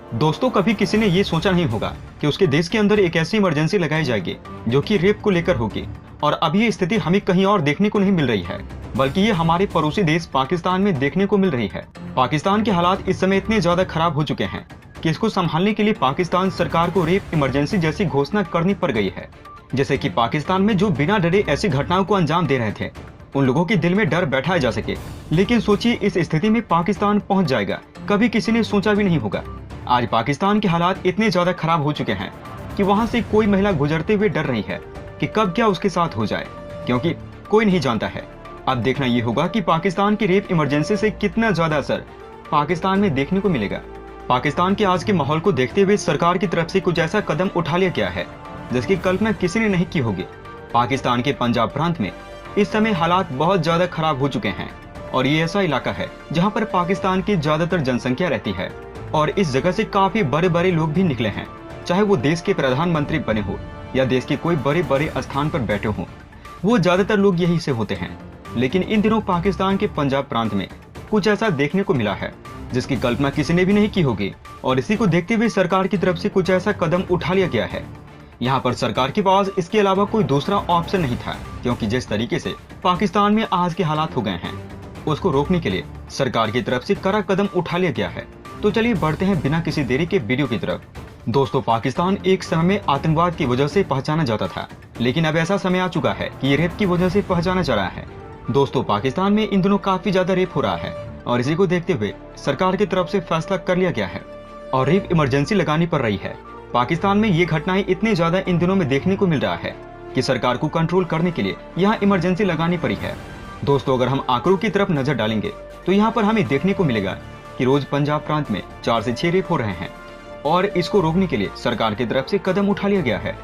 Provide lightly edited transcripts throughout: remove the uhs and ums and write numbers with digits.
दोस्तों, कभी किसी ने ये सोचा नहीं होगा कि उसके देश के अंदर एक ऐसी इमरजेंसी लगाई जाएगी जो कि रेप को लेकर होगी। और अब ये स्थिति हमें कहीं और देखने को नहीं मिल रही है, बल्कि ये हमारे पड़ोसी देश पाकिस्तान में देखने को मिल रही है। पाकिस्तान के हालात इस समय इतने ज्यादा खराब हो चुके हैं कि इसको संभालने के लिए पाकिस्तान सरकार को रेप इमरजेंसी जैसी घोषणा करनी पड़ गई है। जैसे कि पाकिस्तान में जो बिना डरे ऐसी घटनाओं को अंजाम दे रहे थे, उन लोगों के दिल में डर बैठाया जा सके। लेकिन सोचिए, इस स्थिति में पाकिस्तान पहुंच जाएगा, कभी किसी ने सोचा भी नहीं होगा। आज पाकिस्तान के हालात इतने ज्यादा खराब हो चुके हैं कि वहां से कोई महिला गुजरते हुए डर रही है कि कब क्या उसके साथ हो जाए, क्योंकि कोई नहीं जानता है। अब देखना ये होगा कि पाकिस्तान की रेप इमरजेंसी से कितना ज्यादा असर पाकिस्तान में देखने को मिलेगा। पाकिस्तान के आज के माहौल को देखते हुए सरकार की तरफ से कुछ ऐसा कदम उठा लिया गया है जिसकी कल्पना किसी ने नहीं की होगी। पाकिस्तान के पंजाब प्रांत में इस समय हालात बहुत ज्यादा खराब हो चुके हैं और ये ऐसा इलाका है जहाँ पर पाकिस्तान की ज्यादातर जनसंख्या रहती है और इस जगह से काफी बड़े बड़े लोग भी निकले हैं, चाहे वो देश के प्रधानमंत्री बने हो या देश के कोई बड़े बड़े स्थान पर बैठे हों, वो ज्यादातर लोग यही से होते हैं। लेकिन इन दिनों पाकिस्तान के पंजाब प्रांत में कुछ ऐसा देखने को मिला है जिसकी कल्पना किसी ने भी नहीं की होगी और इसी को देखते हुए सरकार की तरफ से कुछ ऐसा कदम उठा लिया गया है। यहाँ पर सरकार के पास इसके अलावा कोई दूसरा ऑप्शन नहीं था, क्योंकि जिस तरीके से पाकिस्तान में आज के हालात हो गए हैं उसको रोकने के लिए सरकार की तरफ से कड़ा कदम उठा लिया गया है। तो चलिए बढ़ते हैं बिना किसी देरी के वीडियो की तरफ। दोस्तों, पाकिस्तान एक समय में आतंकवाद की वजह से पहचाना जाता था, लेकिन अब ऐसा समय आ चुका है कि ये रेप की वजह से पहचाना जा रहा है। दोस्तों, पाकिस्तान में इन दिनों काफी ज्यादा रेप हो रहा है और इसी को देखते हुए सरकार की तरफ से फैसला कर लिया गया है और रेप इमरजेंसी लगानी पड़ रही है। पाकिस्तान में ये घटनाएं इतनी ज्यादा इन दिनों में देखने को मिल रहा है कि सरकार को कंट्रोल करने के लिए यहाँ इमरजेंसी लगानी पड़ी है। दोस्तों, अगर हम आंकड़ों की तरफ नजर डालेंगे तो यहाँ पर हमें देखने को मिलेगा कि रोज पंजाब प्रांत में 4 से 6 रेप हो रहे हैं और इसको रोकने के लिए सरकार की तरफ से कदम उठा लिया गया है।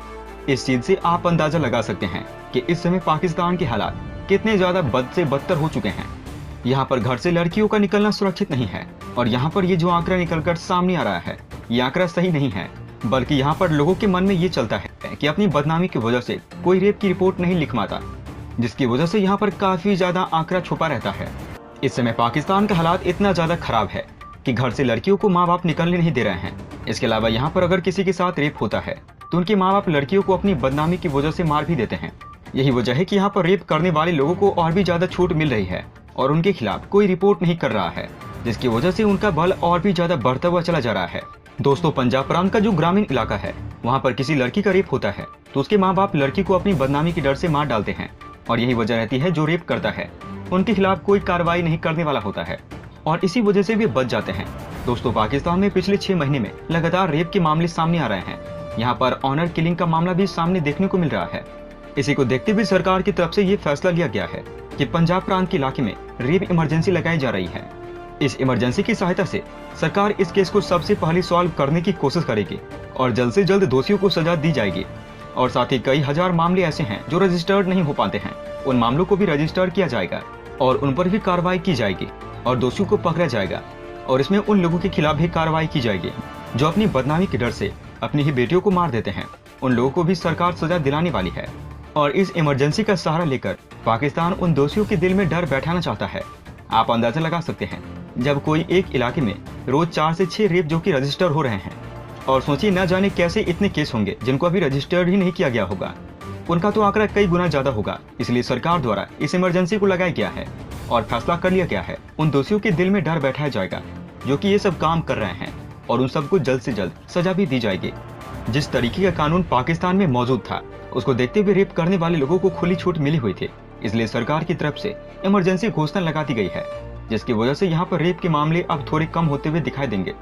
इस चीज से आप अंदाजा लगा सकते हैं कि इस समय पाकिस्तान के हालात कितने ज्यादा बद से बदतर हो चुके हैं। यहाँ पर घर से लड़कियों का निकलना सुरक्षित नहीं है और यहाँ पर ये जो आंकड़ा निकलकर सामने आ रहा है, ये आंकड़ा सही नहीं है, बल्कि यहाँ पर लोगों के मन में ये चलता है कि अपनी बदनामी की वजह से कोई रेप की रिपोर्ट नहीं लिखवाता, जिसकी वजह से यहाँ पर काफी ज्यादा आंकड़ा छुपा रहता है। इस समय पाकिस्तान का हालात इतना ज्यादा खराब है कि घर से लड़कियों को माँ बाप निकलने नहीं दे रहे हैं। इसके अलावा यहाँ पर अगर किसी के साथ रेप होता है तो उनके माँ बाप लड़कियों को अपनी बदनामी की वजह से मार भी देते हैं। यही वजह है कि यहाँ पर रेप करने वाले लोगों को और भी ज्यादा छूट मिल रही है और उनके खिलाफ कोई रिपोर्ट नहीं कर रहा है, जिसकी वजह से उनका बल और भी ज्यादा बढ़ता हुआ चला जा रहा है। दोस्तों, पंजाब प्रांत का जो ग्रामीण इलाका है, वहाँ पर किसी लड़की का रेप होता है तो उसके माँ बाप लड़की को अपनी बदनामी के डर से मार डालते हैं और यही वजह रहती है जो रेप करता है उनके खिलाफ कोई कार्रवाई नहीं करने वाला होता है और इसी वजह से वे बच जाते हैं। दोस्तों, पाकिस्तान में पिछले 6 महीने में लगातार रेप के मामले सामने आ रहे हैं। यहाँ पर ऑनर किलिंग का मामला भी सामने देखने को मिल रहा है। इसी को देखते हुए सरकार की तरफ से ये फैसला लिया गया है कि पंजाब प्रांत के इलाके में रेप इमरजेंसी लगाई जा रही है। इस इमरजेंसी की सहायता से सरकार इस केस को सबसे पहले सॉल्व करने की कोशिश करेगी और जल्द से जल्द दोषियों को सजा दी जाएगी। और साथ ही कई हजार मामले ऐसे हैं जो रजिस्टर्ड नहीं हो पाते हैं, उन मामलों को भी रजिस्टर्ड किया जाएगा और उन पर भी कार्रवाई की जाएगी और दोषियों को पकड़ा जाएगा। और इसमें उन लोगों के खिलाफ भी कार्रवाई की जाएगी जो अपनी बदनामी के डर से अपनी ही बेटियों को मार देते हैं। उन लोगों को भी सरकार सजा दिलाने वाली है और इस इमरजेंसी का सहारा लेकर पाकिस्तान उन दोषियों के दिल में डर बैठाना चाहता है। आप अंदाजा लगा सकते हैं, जब कोई एक इलाके में रोज 4 से 6 रेप जो कि रजिस्टर हो रहे हैं और सोचिए न जाने कैसे इतने केस होंगे जिनको अभी रजिस्टर्ड ही नहीं किया गया होगा, उनका तो आंकड़ा कई गुना ज्यादा होगा। इसलिए सरकार द्वारा इस इमरजेंसी को लगाया गया है और फैसला कर लिया गया है उन दोषियों के दिल में डर बैठाया जाएगा जो कि ये सब काम कर रहे हैं और उन सबको जल्द से जल्द सजा भी दी जाएगी। जिस तरीके का कानून पाकिस्तान में मौजूद था उसको देखते हुए रेप करने वाले लोगों को खुली छूट मिली हुई थी, इसलिए सरकार की तरफ से इमरजेंसी घोषणा लगा दी गई है, जिसकी वजह से यहाँ पर रेप के मामले अब थोड़े कम होते हुए दिखाई देंगे।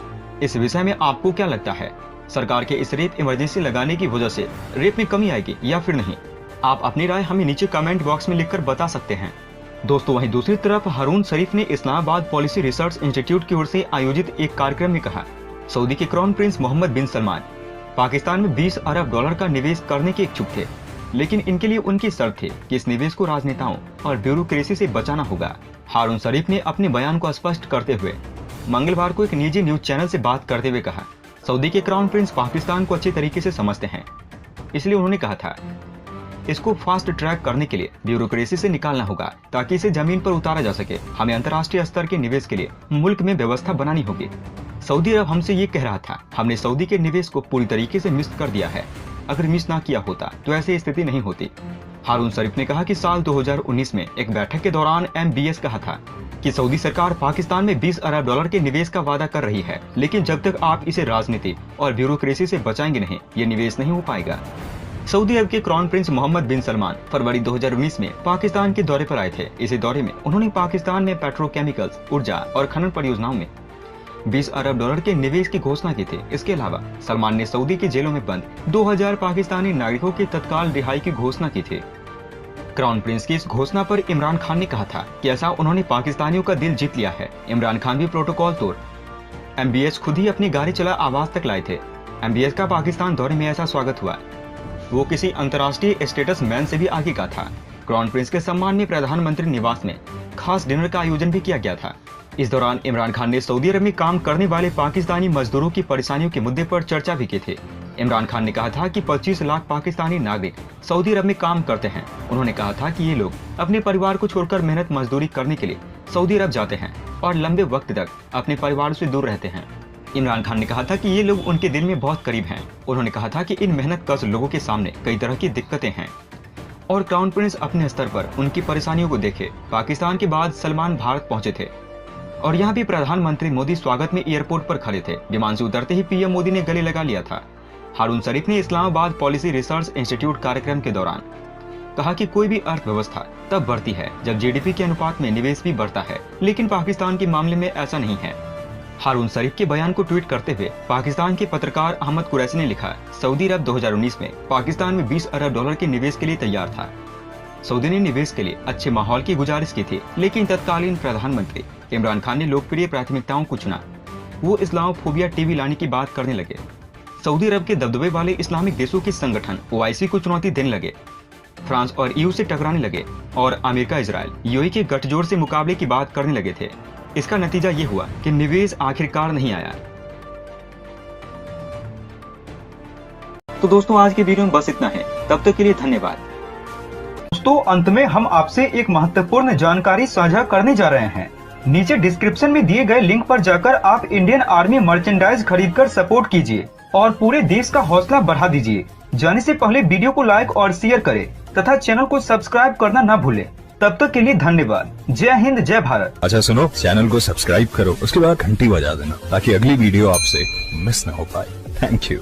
इस विषय में आपको क्या लगता है, सरकार के इस रेप इमरजेंसी लगाने की वजह से रेप में कमी आएगी या फिर नहीं? आप अपनी राय हमें नीचे कमेंट बॉक्स में लिखकर बता सकते हैं। दोस्तों, वहीं दूसरी तरफ हारून शरीफ ने इस्लामाबाद पॉलिसी रिसर्च इंस्टीट्यूट की ओर से आयोजित एक कार्यक्रम में कहा, सऊदी के क्राउन प्रिंस मोहम्मद बिन सलमान पाकिस्तान में 20 अरब डॉलर का निवेश करने के इच्छुक थे, लेकिन इनके लिए उनकी शर्त थी कि इस निवेश को राजनेताओं और ब्यूरोक्रेसी से बचाना होगा। हारून शरीफ ने अपने बयान को स्पष्ट करते हुए मंगलवार को एक निजी न्यूज चैनल से बात करते हुए कहा, सऊदी के क्राउन प्रिंस पाकिस्तान को अच्छे तरीके से समझते हैं, इसलिए उन्होंने कहा था इसको फास्ट ट्रैक करने के लिए ब्यूरोक्रेसी से निकालना होगा ताकि इसे जमीन पर उतारा जा सके। हमें अंतर्राष्ट्रीय स्तर के निवेश के लिए मुल्क में व्यवस्था बनानी होगी। सऊदी अरब हमसे ये कह रहा था, हमने सऊदी के निवेश को पूरी तरीके से मिस कर दिया है। अगर मिस ना किया होता तो ऐसी स्थिति नहीं होती। हारून शरीफ ने कहा कि साल 2019 में एक बैठक के दौरान MBS कहा था कि सऊदी सरकार पाकिस्तान में 20 अरब डॉलर के निवेश का वादा कर रही है, लेकिन जब तक आप इसे राजनीति और ब्यूरोक्रेसी से बचाएंगे नहीं, ये निवेश नहीं हो पाएगा। सऊदी अरब के क्राउन प्रिंस मोहम्मद बिन सलमान फरवरी 2019 में पाकिस्तान के दौरे पर आए थे। इसी दौरे में उन्होंने पाकिस्तान में पेट्रोकेमिकल्स, ऊर्जा और खनन परियोजनाओं में 20 अरब डॉलर के निवेश की घोषणा की थी। इसके अलावा सलमान ने सऊदी की जेलों में बंद 2000 पाकिस्तानी नागरिकों की तत्काल रिहाई की घोषणा की थी। क्राउन प्रिंस की इस घोषणा पर इमरान खान ने कहा था कि ऐसा उन्होंने पाकिस्तानियों का दिल जीत लिया है। इमरान खान भी प्रोटोकॉल तोड़ MBS खुद ही अपनी गाड़ी चला आवास तक लाए थे। MBS का पाकिस्तान दौरे में ऐसा स्वागत हुआ, वो किसी अंतर्राष्ट्रीय स्टेटस मैन से भी आगे का था। क्राउन प्रिंस के सम्मान में प्रधानमंत्री निवास में खास डिनर का आयोजन भी किया गया था। इस दौरान इमरान खान ने सऊदी अरब में काम करने वाले पाकिस्तानी मजदूरों की परेशानियों के मुद्दे पर चर्चा भी की थी। इमरान खान ने कहा था कि 25 लाख पाकिस्तानी नागरिक सऊदी अरब में काम करते हैं। उन्होंने कहा था कि ये लोग अपने परिवार को छोड़कर मेहनत मजदूरी करने के लिए सऊदी अरब जाते हैं और लंबे वक्त तक अपने परिवार से दूर रहते हैं। इमरान खान ने कहा था कि ये लोग उनके दिल में बहुत करीब हैं। उन्होंने कहा था कि इन मेहनत कश लोगों के सामने कई तरह की दिक्कतें हैं और क्राउन प्रिंस अपने स्तर पर उनकी परेशानियों को देखे। पाकिस्तान के बाद सलमान भारत पहुंचे थे और यहाँ भी प्रधानमंत्री मोदी स्वागत में एयरपोर्ट पर खड़े थे। विमान से उतरते ही PM मोदी ने गले लगा लिया था। हारून शरीफ ने इस्लामाबाद पॉलिसी रिसर्च इंस्टीट्यूट कार्यक्रम के दौरान कहा कि कोई भी अर्थव्यवस्था तब बढ़ती है जब GDP के अनुपात में निवेश भी बढ़ता है, लेकिन पाकिस्तान के मामले में ऐसा नहीं है। हारून शरीफ के बयान को ट्वीट करते हुए पाकिस्तान के पत्रकार अहमद कुरैशी ने लिखा, सऊदी अरब 2019 में पाकिस्तान में 20 अरब डॉलर के निवेश के लिए तैयार था। सऊदी ने निवेश के लिए अच्छे माहौल की गुजारिश की थी, लेकिन तत्कालीन प्रधानमंत्री इमरान खान ने लोकप्रिय प्राथमिकताओं को चुना। वो इस्लामोफोबिया टीवी लाने की बात करने लगे। सऊदी अरब के दबदबे वाले इस्लामिक देशों के संगठन OIC को चुनौती देने लगे। फ्रांस और EU से टकराने लगे और अमेरिका इजराइल UAE के गठजोड़ से मुकाबले की बात करने लगे थे। इसका नतीजा ये हुआ कि निवेश आखिरकार नहीं आया। तो दोस्तों आज की वीडियो में बस इतना है। तब तक के लिए धन्यवाद। दोस्तों अंत में हम आपसे एक महत्वपूर्ण जानकारी साझा करने जा रहे हैं। नीचे डिस्क्रिप्शन में दिए गए लिंक पर जाकर आप इंडियन आर्मी मर्चेंडाइज खरीदकर सपोर्ट कीजिए और पूरे देश का हौसला बढ़ा दीजिए। जाने से पहले वीडियो को लाइक और शेयर करें तथा चैनल को सब्सक्राइब करना न भूलें। तब तक के लिए धन्यवाद। जय हिंद, जय भारत। अच्छा सुनो, चैनल को सब्सक्राइब करो, उसके बाद घंटी बजा देना ताकि अगली वीडियो आपसे मिस न हो पाए। Thank you.